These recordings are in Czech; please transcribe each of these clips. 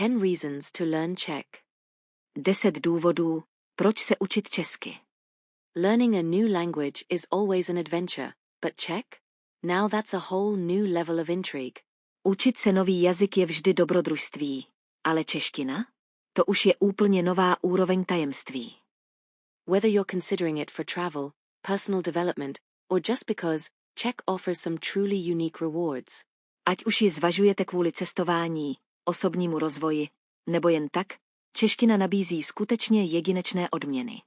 10 reasons to learn Czech. 10 důvodů, proč se učit česky. Learning a new language is always an adventure, but Czech? Now that's a whole new level of intrigue. Učit se nový jazyk je vždy dobrodružství, ale čeština? To už je úplně nová úroveň tajemství. Whether you're considering it for travel, personal development, or just because, Czech offers some truly unique rewards. Ať už ji zvažujete kvůli cestování, osobnímu rozvoji, nebo jen tak, čeština nabízí skutečně jedinečné odměny.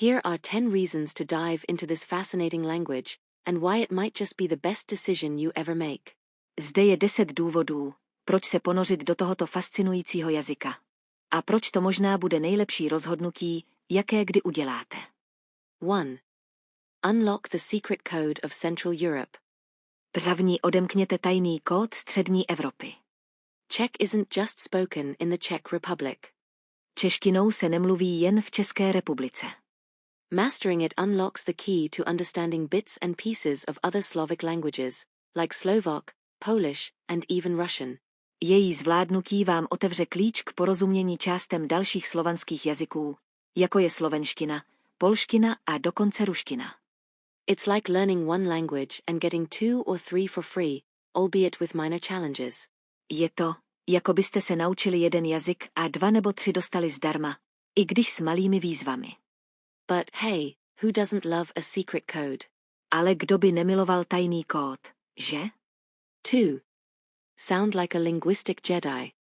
Here are 10 reasons to dive into this fascinating language, and why it might just be the best decision you ever make. Zde je 10 důvodů, proč se ponořit do tohoto fascinujícího jazyka. A proč to možná bude nejlepší rozhodnutí, jaké kdy uděláte. 1. Unlock the secret code of Central Europe. První odemkněte tajný kód střední Evropy. Czech isn't just spoken in the Czech Republic. Češtinou se nemluví jen v České republice. Mastering it unlocks the key to understanding bits and pieces of other Slavic languages, like Slovak, Polish, and even Russian. Její zvládnutí vám otevře klíč k porozumění částem dalších slovanských jazyků, jako je slovenština, polština a dokonce ruština. It's like learning one language and getting 2 or 3 for free, albeit with minor challenges. Je to, jako byste se naučili jeden jazyk a 2 nebo 3 dostali zdarma, i když s malými výzvami. But hey, who doesn't love a secret code? Ale kdo by nemiloval tajný kód, že? 2. Sound like a linguistic Jedi.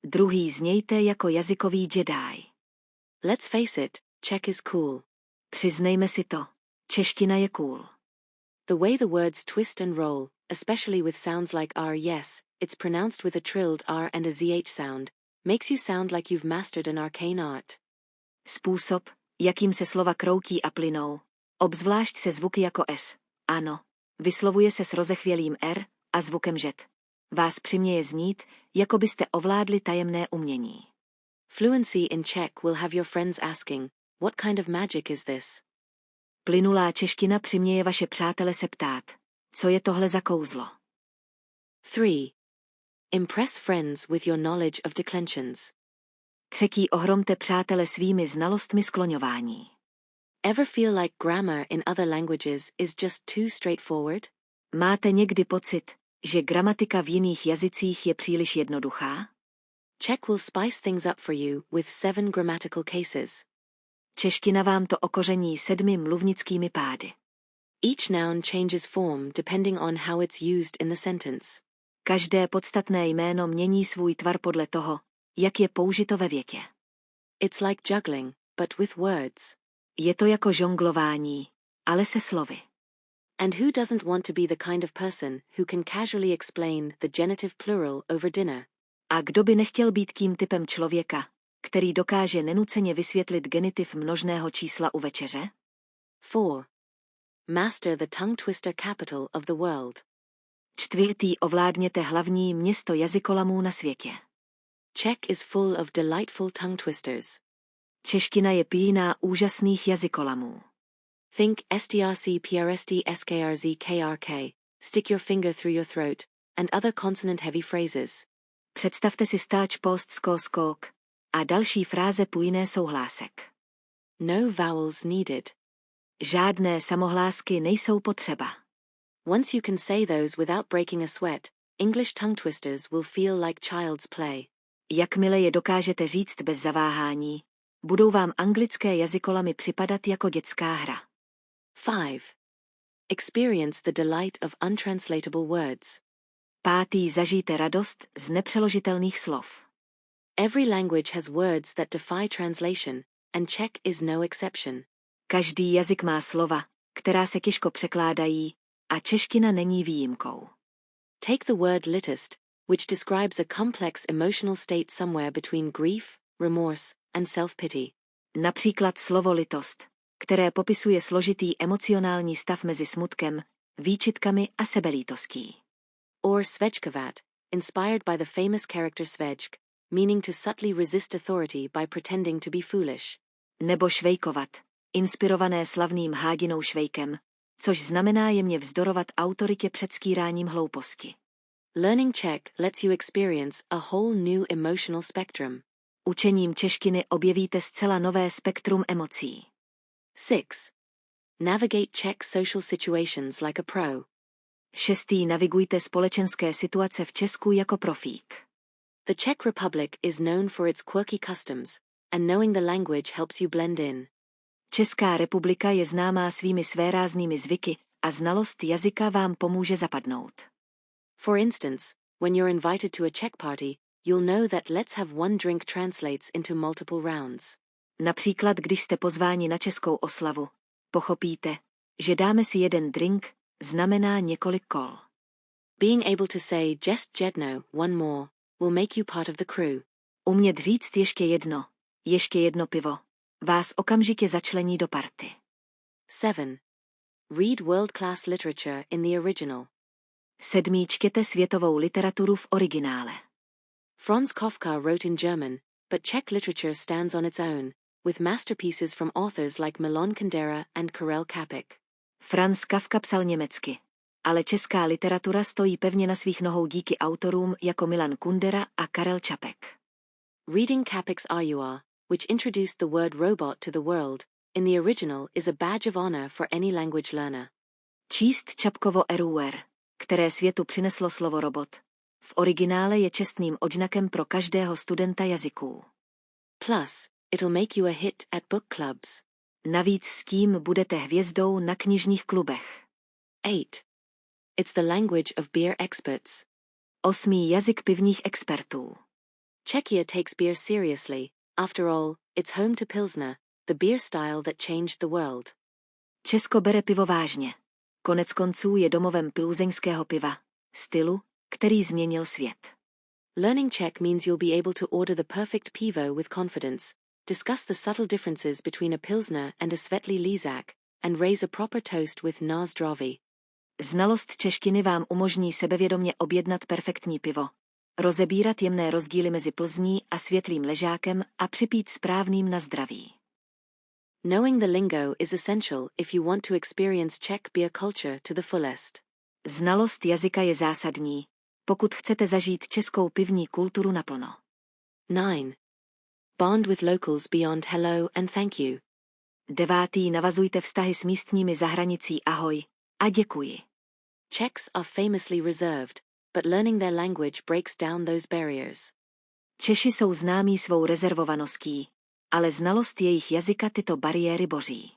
Druhý znějte jako jazykový Jedi. Let's face it, Czech is cool. Přiznejme si to, čeština je cool. The way the words twist and roll, especially with sounds like R, yes, it's pronounced with a trilled R and a ZH sound, makes you sound like you've mastered an arcane art. Způsob, jakým se slova kroutí a plynou, obzvlášť se zvuky jako S, ano, vyslovuje se s rozechvělým R a zvukem žet. Vás přiměje znít, jako byste ovládli tajemné umění. Fluency in Czech will have your friends asking, what kind of magic is this? Plynulá čeština přiměje vaše přátele se ptát, co je tohle za kouzlo. 3. Impress friends with your knowledge of declensions. 3. Ohromte přátele svými znalostmi skloňování. Ever feel like grammar in other languages is just too straightforward? Máte někdy pocit, že gramatika v jiných jazycích je příliš jednoduchá? Czech will spice things up for you with 7 grammatical cases. Čeština vám to okoření 7 mluvnickými pády. Each noun changes form depending on how it's used in the sentence. Každé podstatné jméno mění svůj tvar podle toho, jak je použito ve větě. It's like juggling, but with words. Je to jako žonglování, ale se slovy. And who doesn't want to be the kind of person who can casually explain the genitive plural over dinner? A kdo by nechtěl být tím typem člověka, který dokáže nenuceně vysvětlit genitiv množného čísla u večeře? 4. Master the tongue twister capital of the world. 4. Ovládněte hlavní město jazykolamů na světě. Czech is full of delightful tongue twisters. Čeština je plná úžasných jazykolamů. Think strc prst skrz krk, stick your finger through your throat, and other consonant-heavy phrases. Představte si stáč post skok a další fráze půjné souhlásek. No vowels needed. Žádné samohlásky nejsou potřeba. Once you can say those without breaking a sweat, English tongue twisters will feel like child's play. Jakmile je dokážete říct bez zaváhání, budou vám anglické jazykolamy připadat jako dětská hra. 5. Experience the delight of untranslatable words. 5. Zažijte radost z nepřeložitelných slov. Every language has words that defy translation, and Czech is no exception. Každý jazyk má slova, která se těžko překládají, a čeština není výjimkou. Take the word litist, which describes a complex emotional state somewhere between grief, remorse, and self-pity. Například slovo litost, které popisuje složitý emocionální stav mezi smutkem, výčitkami a sebelítostí. Or svedkovat, inspired by the famous character Svedk, meaning to subtly resist authority by pretending to be foolish. Nebo švejkovat, inspirované slavným hádinou Švejkem, což znamená jemně vzdorovat autoritě před skýráním hlouposti. Learning Czech lets you experience a whole new emotional spectrum. Učením češtiny objevíte zcela nové spektrum emocí. 6. Navigate Czech social situations like a pro. 6. Navigujte společenské situace v Česku jako profík. The Czech Republic is known for its quirky customs, and knowing the language helps you blend in. Česká republika je známá svými svéráznými zvyky a znalost jazyka vám pomůže zapadnout. For instance, when you're invited to a Czech party, you'll know that let's have one drink translates into multiple rounds. Například, když jste pozváni na českou oslavu, pochopíte, že dáme si jeden drink znamená několik kol. Being able to say just jedno, one more, will make you part of the crew. Umět říct ještě jedno pivo, vás okamžitě začlení do party. 7. Read world-class literature in the original. 7. Čtěte světovou literaturu v originále. Franz Kafka wrote in German, but Czech literature stands on its own, with masterpieces from authors like Milan Kundera and Karel Čapek. Franz Kafka psal německy, ale česká literatura stojí pevně na svých nohou díky autorům jako Milan Kundera a Karel Čapek. Reading Čapek's RUR, which introduced the word robot to the world, in the original is a badge of honor for any language learner. Číst Čapkovo RUR, které světu přineslo slovo robot, v originále je čestným odznakem pro každého studenta jazyků. Plus, it'll make you a hit at book clubs. Navíc s tím budete hvězdou na knižních klubech. 8. It's the language of beer experts. 8. Jazyk pivních expertů. Czechia takes beer seriously. After all, it's home to Pilsner, the beer style that changed the world. Česko bere pivo vážně. Konec konců je domovem pilzeňského piva, stylu, který změnil svět. Learning Czech means you'll be able to order the perfect pivo with confidence, discuss the subtle differences between a Pilsner and a Světlý lízák, and raise a proper toast with na zdraví. Znalost češtiny vám umožní sebevědomě objednat perfektní pivo, rozebírat jemné rozdíly mezi Plzní a Světlým ležákem a připít správným na zdraví. Knowing the lingo is essential if you want to experience Czech beer culture to the fullest. Znalost jazyka je zásadní, pokud chcete zažít českou pivní kulturu naplno. 9. Bond with locals beyond hello and thank you. 9. Navazujte vztahy s místními za hranicí ahoj a děkuji. Czechs are famously reserved, but learning their language breaks down those barriers. Češi jsou známí svou rezervovaností, ale znalost jejich jazyka tyto bariéry boří.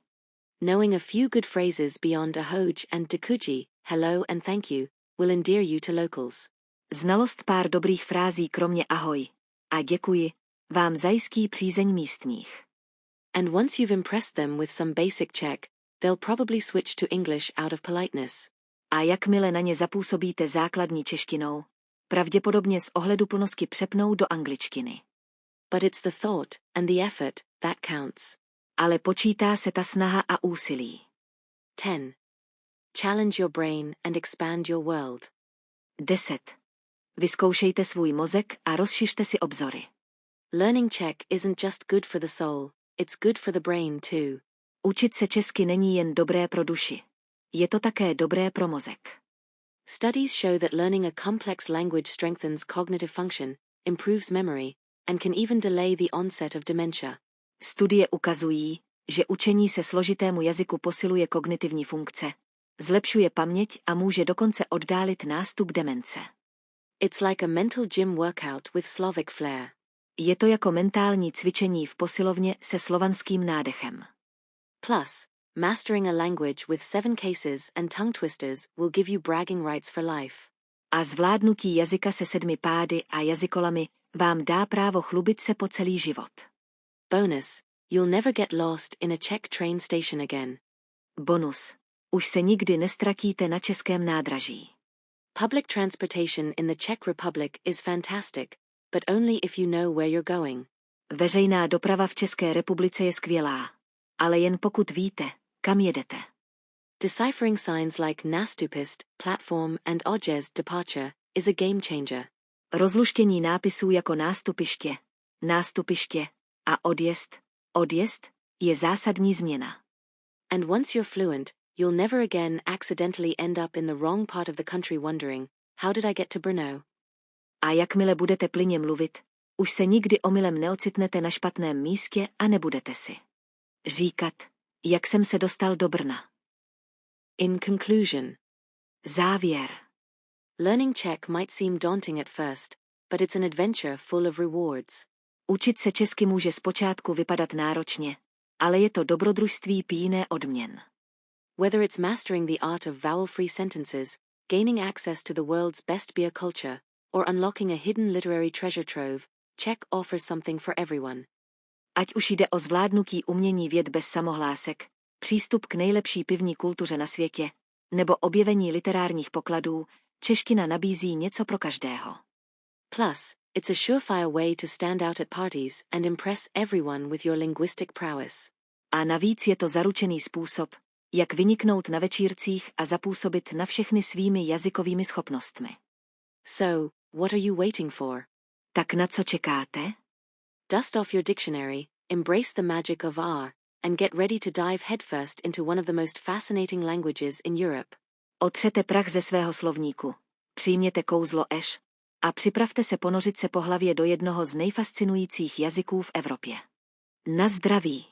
Knowing a few good phrases beyond ahoj and děkuji, hello and thank you, will endear you to locals. Znalost pár dobrých frází kromě ahoj a děkuji vám zajistí přízeň místních. And once you've impressed them with some basic Czech, they'll probably switch to English out of politeness. A jakmile na ně zapůsobíte základní češtinou, pravděpodobně z ohleduplnosti přepnou do angličtiny. But it's the thought and the effort that counts. Ale počítá se ta snaha a úsilí. 10. Challenge your brain and expand your world. 10. Vyzkoušejte svůj mozek a rozšiřte si obzory. Learning Czech isn't just good for the soul, it's good for the brain too. Učit se česky není jen dobré pro duši. Je to také dobré pro mozek. Studies show that learning a complex language strengthens cognitive function, improves memory, and can even delay the onset of dementia. Studie ukazují, že učení se složitému jazyku posiluje kognitivní funkce, zlepšuje paměť a může dokonce oddálit nástup demence. It's like a mental gym workout with Slavic flair. Je to jako mentální cvičení v posilovně se slovanským nádechem. Plus, mastering a language with 7 cases and tongue twisters will give you bragging rights for life. A zvládnutí jazyka se 7 pády a jazykolami vám dá právo chlubit se po celý život. Bonus, you'll never get lost in a Czech train station again. Bonus, už se nikdy nestratíte na českém nádraží. Public transportation in the Czech Republic is fantastic, but only if you know where you're going. Veřejná doprava v České republice je skvělá, ale jen pokud víte, kam jedete. Deciphering signs like nastupist, platform and odjezd departure is a game changer. Rozluštění nápisů jako nástupiště a odjezd je zásadní změna. And once you're fluent, you'll never again accidentally end up in the wrong part of the country wondering, How did I get to Brno? A jakmile budete plynně mluvit, už se nikdy omylem neocitnete na špatném místě a nebudete si říkat, jak jsem se dostal do Brna. In conclusion. Závěr. Learning Czech might seem daunting at first, but it's an adventure full of rewards. Učit se česky může zpočátku vypadat náročně, ale je to dobrodružství plné odměn. Whether it's mastering the art of vowel-free sentences, gaining access to the world's best beer culture, or unlocking a hidden literary treasure trove, Czech offers something for everyone. Ať už jde o zvládnutí umění vět bez samohlásek, přístup k nejlepší pivní kultuře na světě, nebo objevení literárních pokladů, čeština nabízí něco pro každého. Plus, it's a surefire way to stand out at parties and impress everyone with your linguistic prowess. A navíc je to zaručený způsob, jak vyniknout na večírcích a zapůsobit na všechny svými jazykovými schopnostmi. So, what are you waiting for? Tak na co čekáte? Dust off your dictionary, embrace the magic of R, and get ready to dive headfirst into one of the most fascinating languages in Europe. Otřete prach ze svého slovníku, přijměte kouzlo eš a připravte se ponořit se po hlavě do jednoho z nejfascinujících jazyků v Evropě. Na zdraví!